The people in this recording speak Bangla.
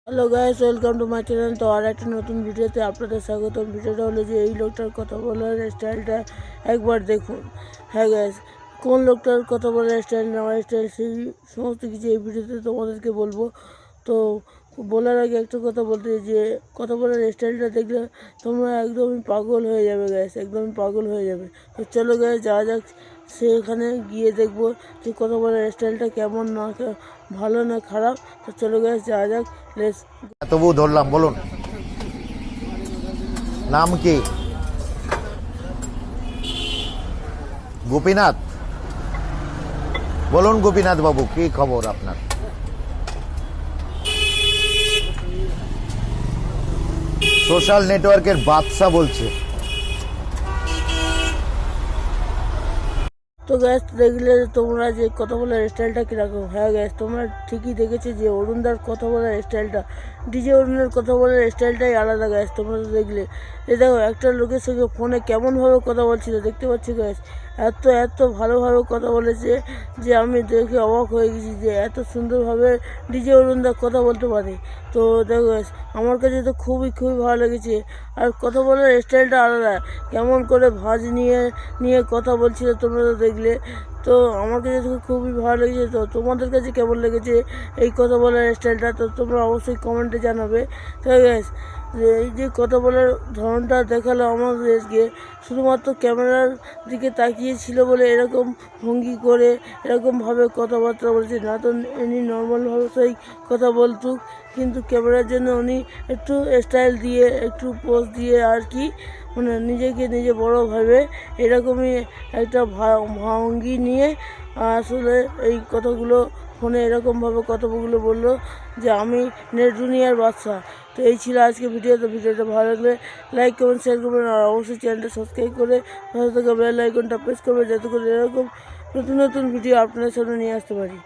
Hello guys, welcome to my channel. তো আর একটা নতুন ভিডিওতে আপনাদের স্বাগতম। ভিডিওটা হলো যে এই লোকটার কথা বলার স্টাইলটা একবার দেখুন। হ্যাঁ গাইস, কোন লোকটার কথা বলার স্টাইল, নেওয়ার স্টাইল, সেই সমস্ত কিছু এই ভিডিওতে তোমাদেরকে বলবো। তো বলার আগে একটা কথা বলতে, যে কথা বলার স্টাইলটা দেখলে তোমরা একদমই পাগল হয়ে যাবে গাইস, একদমই পাগল হয়ে যাবে। তো চলো গাইস যাওয়া যাক, সেখানে গিয়ে দেখবো যে কথা বলার স্টাইলটা কেমন, না ভালো না খারাপ। তো চলো গাইস যাওয়া যাক, লেটস। তবু ধরলাম, বলুন নাম কি? গোপীনাথ। বলুন গোপীনাথ বাবু, কি খবর আপনার? সোশ্যাল নেটওয়ার্কের বাদশা বলছে। তো গ্যাস দেখলে তোমরা যে কথা বলার স্টাইলটা কীরকম। হ্যাঁ গ্যাস, তোমরা ঠিকই দেখেছো যে অরুণদার কথা বলার স্টাইলটা, ডিজে অরুণের কথা বলার স্টাইলটাই আলাদা গ্যাস। তোমরা তো দেখলে, এ দেখো একটা লোকের সঙ্গে ফোনে কেমনভাবে কথা বলছিল দেখতে পাচ্ছি গ্যাস। এত এত ভালোভাবে কথা বলেছে যে আমি দেখে অবাক হয়ে গেছি যে এত সুন্দরভাবে ডিজে অরুণদা কথা বলতে পারে। তো দেখো গ্যাস, আমার কাছে তো খুবই খুবই ভালো লেগেছে। আর কথা বলার স্টাইলটা আলাদা, কেমন করে ভাঁজ নিয়ে নিয়ে কথা বলছিল তোমরা তো দেখলে। তো আমার কাছে তো খুবই ভালো লেগেছে। তো তোমাদের কাছে কেমন লেগেছে এই কথা বলার স্টাইলটা, তো তোমরা অবশ্যই কমেন্টে জানাবে। তো গ্যাস, এই যে কথা বলার ধরনটা দেখালো আমাদেরকে, শুধুমাত্র ক্যামেরার দিকে তাকিয়েছিল বলে এরকম ভঙ্গি করে এরকমভাবে কথাবার্তা বলছে, না তো এমনি নর্মালভাবে সেই কথা বলতো। কিন্তু ক্যামেরার জন্য উনি একটু স্টাইল দিয়ে, একটু পোজ দিয়ে আর কি, মানে নিজেকে নিজে বড় ভাবে এরকমই একটা ভঙ্গি নিয়ে আসলে এই কথাগুলো ফোনে এরকমভাবে কথাগুলো বললো যে আমি নেট দুনিয়ার বাদশা। তো এই ছিল আজকে ভিডিও। তো ভিডিওটা ভালো লাগলে লাইক কমেন্ট শেয়ার করবেন, আর অবশ্যই চ্যানেলটা সাবস্ক্রাইব করে পাশে থাকা বেল আইকনটা প্রেস করবেন, যাতে করে এরকম নতুন নতুন ভিডিও আপনাদের সামনে নিয়ে আসতে পারি।